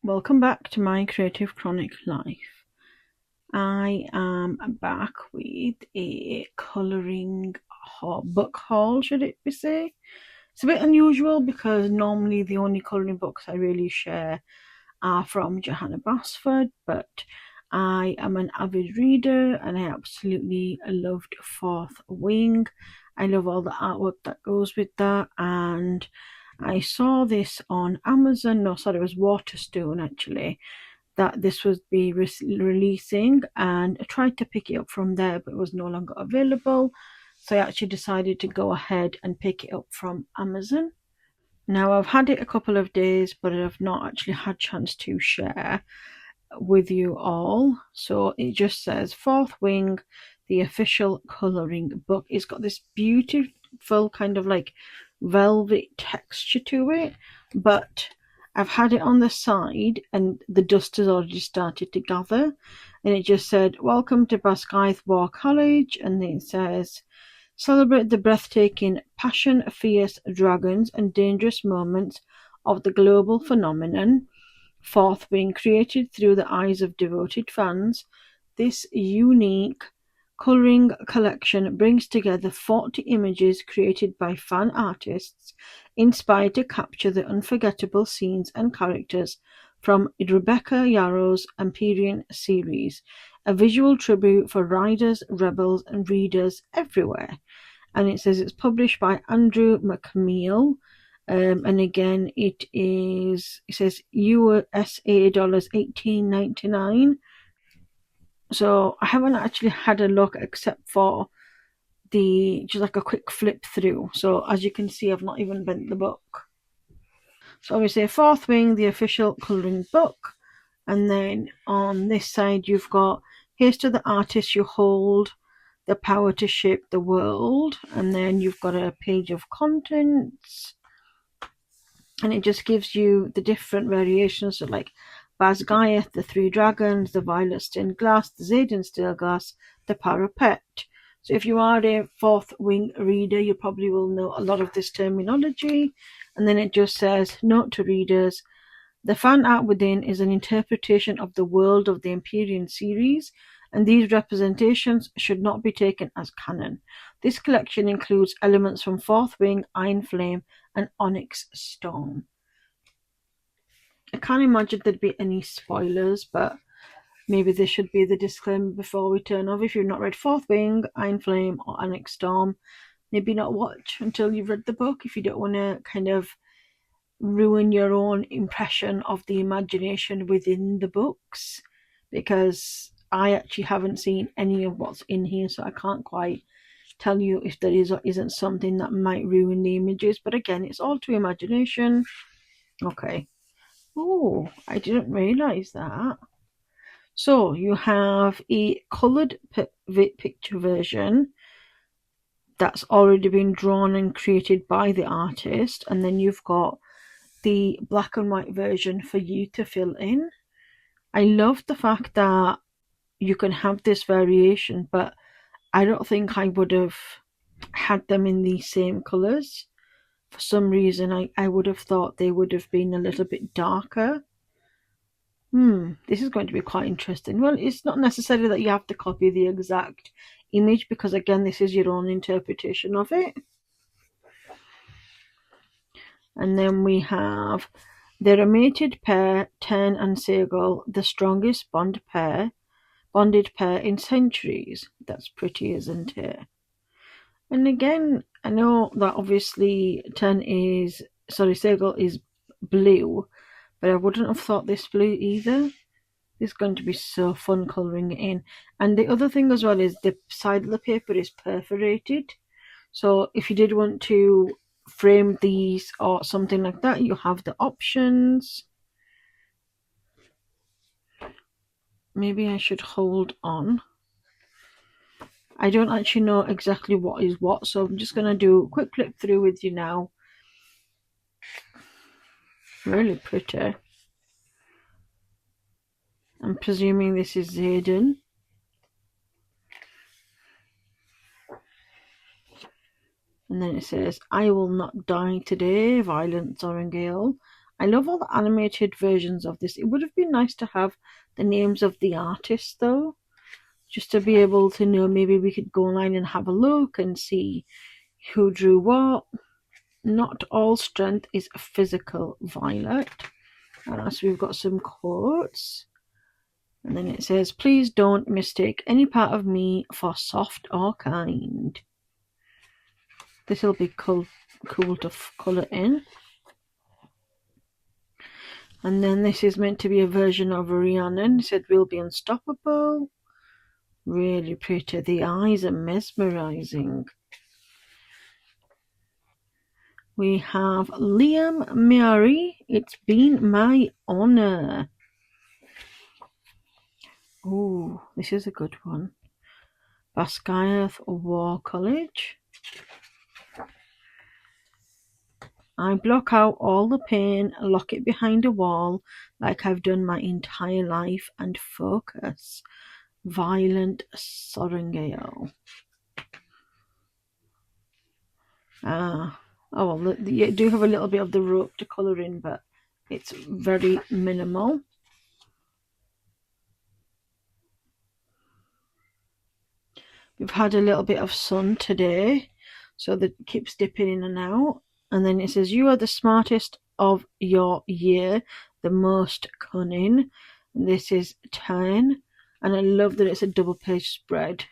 Welcome back to my Creative Chronic life. I am back with a colouring book haul, should it be say? It's a bit unusual because normally the only colouring books I really share are from Johanna Basford, but I am an avid reader and I absolutely loved Fourth Wing. I love all the artwork that goes with that, and I saw this on Amazon. No, sorry, it was Waterstone actually, that this would be releasing, and I tried to pick it up from there, but it was no longer available. So I actually decided to go ahead and pick it up from Amazon. Now I've had it a couple of days, but I've not actually had a chance to share with you all. So it just says Fourth Wing, the official colouring book. It's got this beautiful kind of like velvet texture to it, but I've had it on the side and the dust has already started to gather, and it just said welcome to Basgaith War College, and then it says celebrate the breathtaking passion, fierce dragons and dangerous moments of the global phenomenon Fourth Wing. Created through the eyes of devoted fans, this unique colouring collection brings together 40 images created by fan artists inspired to capture the unforgettable scenes and characters from Rebecca Yarrow's Empyrean series, a visual tribute for riders, rebels, and readers everywhere. And it says it's published by Andrew McMeel. And again, it says USA dollars 18.99. So I haven't actually had a look except for just like a quick flip through. So as you can see, I've not even bent the book. So obviously, Fourth Wing, the official colouring book, and then on this side you've got here's to the artist you hold, the power to shape the world, and then you've got a page of contents, and it just gives you the different variations. So like Basgaith, the three dragons, the violet stained glass, the Zayden stained glass, the parapet. So if you are a Fourth Wing reader, you probably will know a lot of this terminology. And then it just says, note to readers, the fan art within is an interpretation of the world of the Empyrean series, and these representations should not be taken as canon. This collection includes elements from Fourth Wing, Iron Flame, and Onyx Storm. I can't imagine there'd be any spoilers, but maybe there should be the disclaimer before we turn off. If you've not read Fourth Wing, Iron Flame, or Onyx Storm, maybe not watch until you've read the book if you don't want to kind of ruin your own impression of the imagination within the books, because I actually haven't seen any of what's in here, so I can't quite tell you if there is or isn't something that might ruin the images. But again, it's all to imagination. Okay. Oh, I didn't realise that. So you have a coloured picture version that's already been drawn and created by the artist, and then you've got the black and white version for you to fill in. I love the fact that you can have this variation, but I don't think I would have had them in the same colours. For some reason, I would have thought they would have been a little bit darker. This is going to be quite interesting. Well, it's not necessarily that you have to copy the exact image, because again, this is your own interpretation of it. And then we have they're a mated pair, Tern and Seagull, the strongest bonded pair in centuries. That's pretty, isn't it? And again, I know that obviously Seagull is blue, but I wouldn't have thought this blue either. It's going to be so fun colouring it in. And the other thing as well is the side of the paper is perforated. So if you did want to frame these or something like that, you have the options. Maybe I should hold on. I don't actually know exactly what is what, so I'm just going to do a quick flip through with you now. Really pretty. I'm presuming this is Zayden. And then it says, I will not die today, violence or gale. I love all the animated versions of this. It would have been nice to have the names of the artists though, just to be able to know. Maybe we could go online and have a look and see who drew what. Not all strength is physical, Violet. So we've got some quotes. And then it says, please don't mistake any part of me for soft or kind. This will be cool to colour in. And then this is meant to be a version of Rhiannon. It said, we'll be unstoppable. Really pretty. The eyes are mesmerising. We have Liam Mary. It's been my honour. Oh, this is a good one. Basgiath War College. I block out all the pain, lock it behind a wall like I've done my entire life and focus. Violent Sorrengale. Oh well, you do have a little bit of the rope to colour in, but it's very minimal. We've had a little bit of sun today, so that keeps dipping in and out. And then it says, you are the smartest of your year, the most cunning. And this is 10. And I love that it's a double page spread.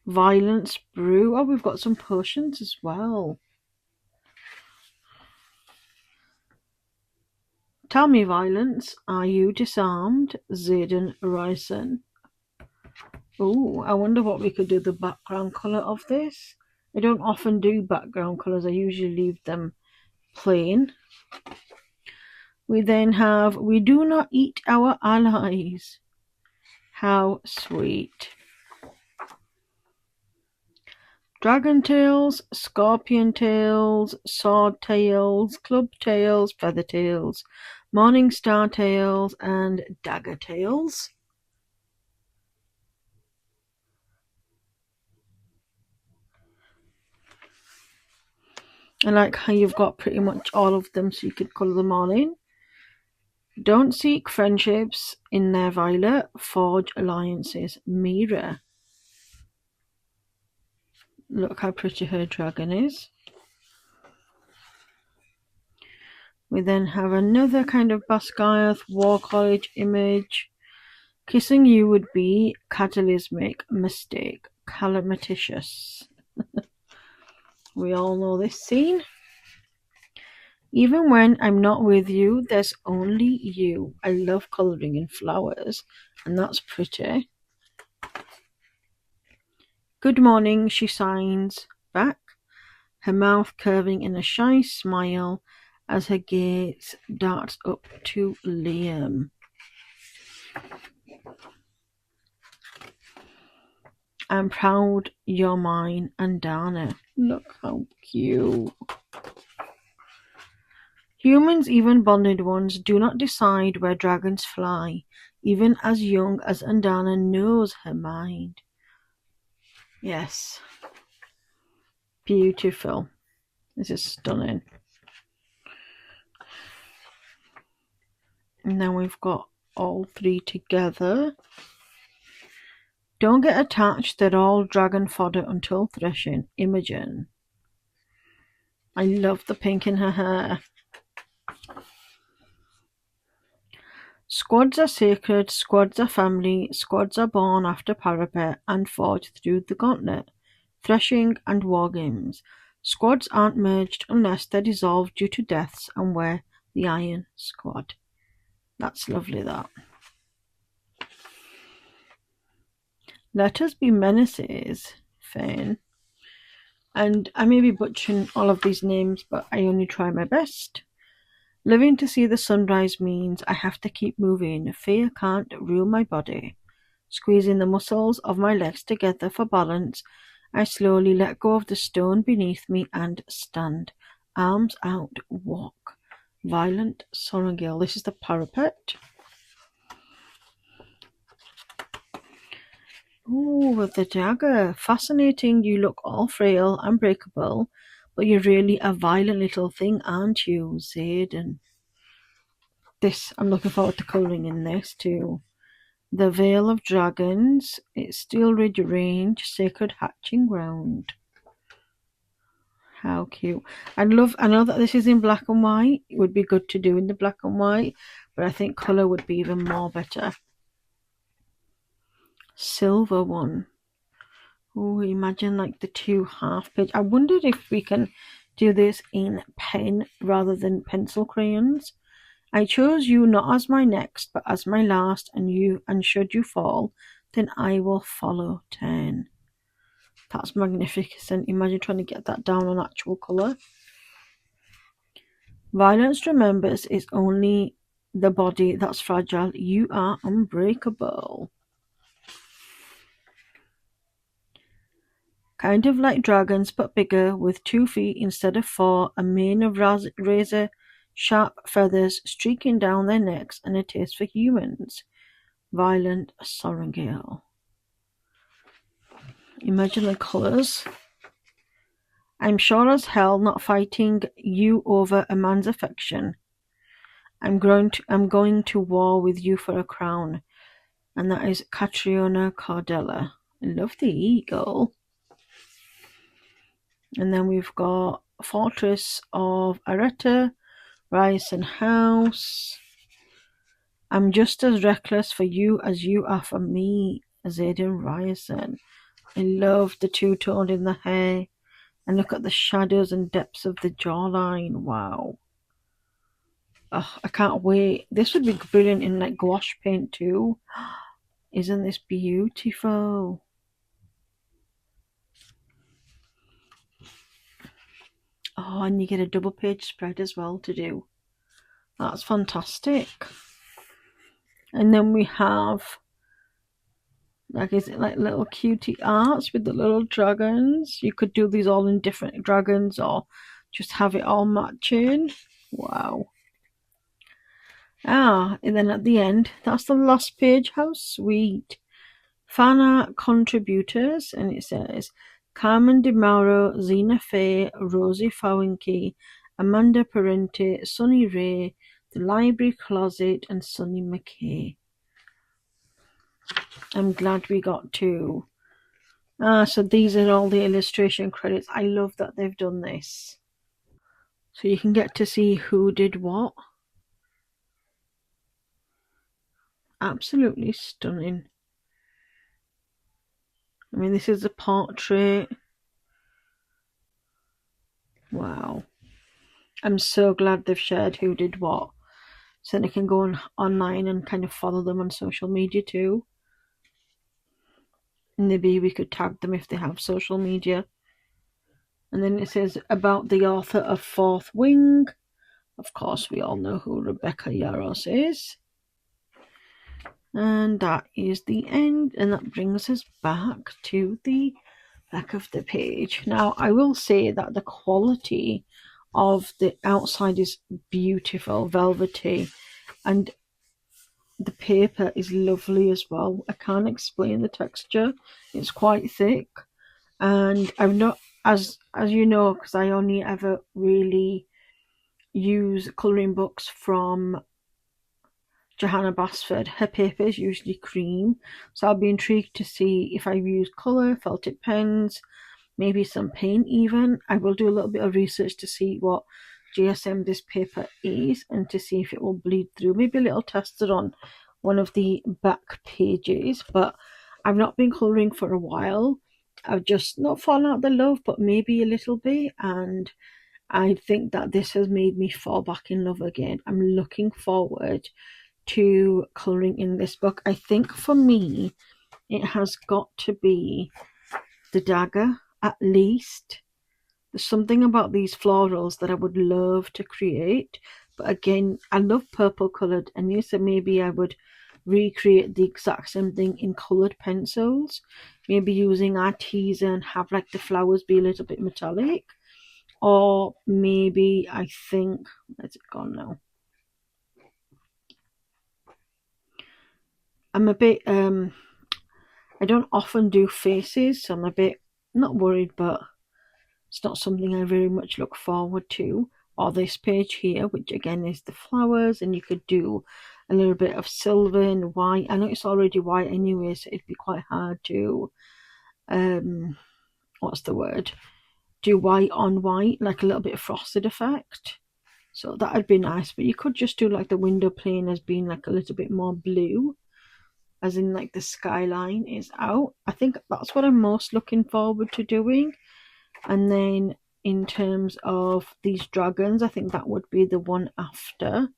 Violence Brew. Oh, we've got some potions as well. Tell me, Violence, are you disarmed? Zayden Ryson. Oh, I wonder what we could do the background colour of this. I don't often do background colours. I usually leave them plain. We then have, we do not eat our allies. How sweet. Dragon tails, scorpion tails, sword tails, club tails, feather tails, morning star tails, and dagger tails. I like how you've got pretty much all of them so you could colour them all in. Don't seek friendships in their Violet, forge alliances. Mira. Look how pretty her dragon is. We then have another kind of Basgiath War College image. Kissing you would be cataclysmic, mistake, calamitous. We all know this scene. Even when I'm not with you, there's only you. I love colouring in flowers, and that's pretty. Good morning, she signs back, her mouth curving in a shy smile as her gaze darts up to Liam. I'm proud you're mine, and Dana. Look how cute. Humans, even bonded ones, do not decide where dragons fly, even as young as Andana knows her mind. Yes. Beautiful. This is stunning. And now we've got all three together. Don't get attached, they're all dragon fodder until threshing. Imogen. I love the pink in her hair. Squads are sacred, squads are family, squads are born after parapet and fought through the gauntlet, threshing and war games. Squads aren't merged unless they're dissolved due to deaths, and we're the Iron Squad. That's lovely, that. Let us be menaces, Fane. And I may be butchering all of these names, but I only try my best. Living to see the sunrise means I have to keep moving. Fear can't rule my body. Squeezing the muscles of my legs together for balance, I slowly let go of the stone beneath me and stand. Arms out, walk. Violent Sorrengale. This is the parapet. Oh, with the dagger. Fascinating. You look all frail, unbreakable, but you're really a violent little thing, aren't you, Zayden? I'm looking forward to colouring in this too. The Vale of Dragons. It's Steel Ridge Range, Sacred Hatching Ground. How cute. I know that this is in black and white. It would be good to do in the black and white, but I think colour would be even more better. Silver one. Oh, imagine like the 2 half page. I wondered if we can do this in pen rather than pencil crayons. I chose you not as my next, but as my last, and should you fall, then I will follow 10. That's magnificent. Imagine trying to get that down on actual colour. Violence remembers it's only the body that's fragile. You are unbreakable. Kind of like dragons, but bigger, with 2 feet instead of 4, a mane of razor-sharp feathers streaking down their necks, and a taste for humans. Violent Sorrengail. Imagine the colours. I'm sure as hell not fighting you over a man's affection. I'm going to war with you for a crown. And that is Catriona Cardella. I love the eagle. And then we've got Fortress of Areta, Ryerson House. I'm just as reckless for you as you are for me, Zayden Ryerson. I love the two-tone in the hair. And look at the shadows and depths of the jawline. Wow. Oh, I can't wait. This would be brilliant in like gouache paint too. Isn't this beautiful? Oh, and you get a double page spread as well to do. That's fantastic. And then we have, like, is it like little cutie arts with the little dragons? You could do these all in different dragons or just have it all matching. Wow. And then at the end, that's the last page. How sweet. Fan art contributors, and it says Carmen De Mauro, Zena Faye, Rosie Fowinky, Amanda Parente, Sunny Ray, The Library Closet, and Sunny McKay. I'm glad we got to. So these are all the illustration credits. I love that they've done this. So you can get to see who did what. Absolutely stunning. I mean, this is a portrait. Wow. I'm so glad they've shared who did what. So they can go online and kind of follow them on social media too. Maybe we could tag them if they have social media. And then it says about the author of Fourth Wing. Of course, we all know who Rebecca Yarros is. And that is the end. And that brings us back to the back of the page. Now, I will say that the quality of the outside is beautiful, velvety, and the paper is lovely as well. I can't explain the texture. It's quite thick, and I'm not, as you know, because I only ever really use colouring books from Johanna Basford. Her paper is usually cream, so I'll be intrigued to see if I use colour, felt tip pens, maybe some paint even. I will do a little bit of research to see what GSM this paper is and to see if it will bleed through. Maybe a little tester on one of the back pages, but I've not been colouring for a while. I've just not fallen out of the love, but maybe a little bit, and I think that this has made me fall back in love again. I'm looking forward to colouring in this book. I think for me, it has got to be the dagger, at least. There's something about these florals that I would love to create. But again, I love purple coloured, and you said maybe I would recreate the exact same thing in coloured pencils. Maybe using Arteza and have like the flowers be a little bit metallic. Or maybe I think, where's it gone now? I'm a bit I don't often do faces, so I'm a bit not worried, but it's not something I very much look forward to. Or this page here, which again is the flowers, and you could do a little bit of silver and white. I know it's already white anyway, so it'd be quite hard to what's the word? Do white on white, like a little bit of frosted effect. So that would be nice, but you could just do like the window pane as being like a little bit more blue, as in like the skyline is out. I think that's what I'm most looking forward to doing. And then in terms of these dragons, I think that would be the one after.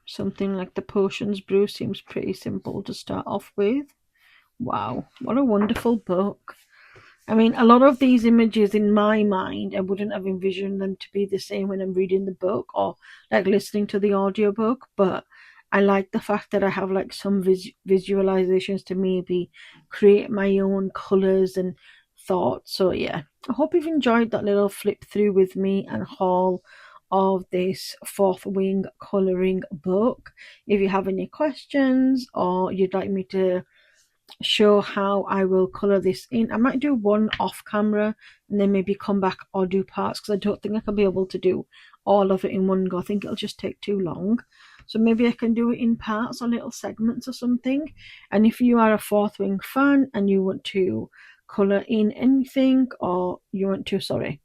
Something like the potions brew seems pretty simple to start off with. Wow, what a wonderful book. I mean, a lot of these images in my mind, I wouldn't have envisioned them to be the same when I'm reading the book or like listening to the audiobook, but I like the fact that I have like some visualizations to maybe create my own colors and thoughts. So yeah, I hope you've enjoyed that little flip through with me and haul of this Fourth Wing coloring book. If you have any questions or you'd like me to show how I will colour this in, I might do one off camera and then maybe come back or do parts, because I don't think I can be able to do all of it in one go. I think it'll just take too long. So maybe I can do it in parts or little segments or something. And if you are a Fourth Wing fan and you want to colour in anything, or you want to, sorry,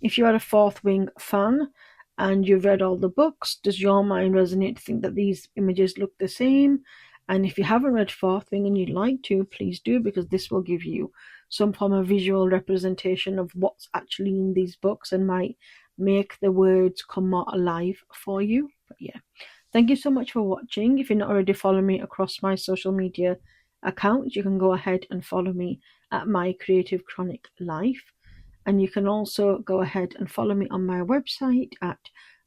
if you are a Fourth Wing fan and you've read all the books, does your mind resonate to think that these images look the same? And if you haven't read Fourth Wing and you'd like to, please do, because this will give you some form of visual representation of what's actually in these books and might make the words come more alive for you. But yeah, thank you so much for watching. If you're not already following me across my social media accounts, you can go ahead and follow me at My Creative Chronic Life. And you can also go ahead and follow me on my website at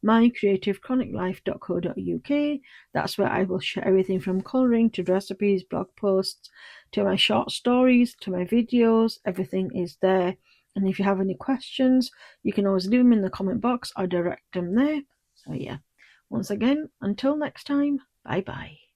mycreativechroniclife.co.uk. That's where I will share everything from colouring to recipes, blog posts, to my short stories, to my videos. Everything is there. And if you have any questions, you can always leave them in the comment box or direct them there. So yeah, once again, until next time, bye bye.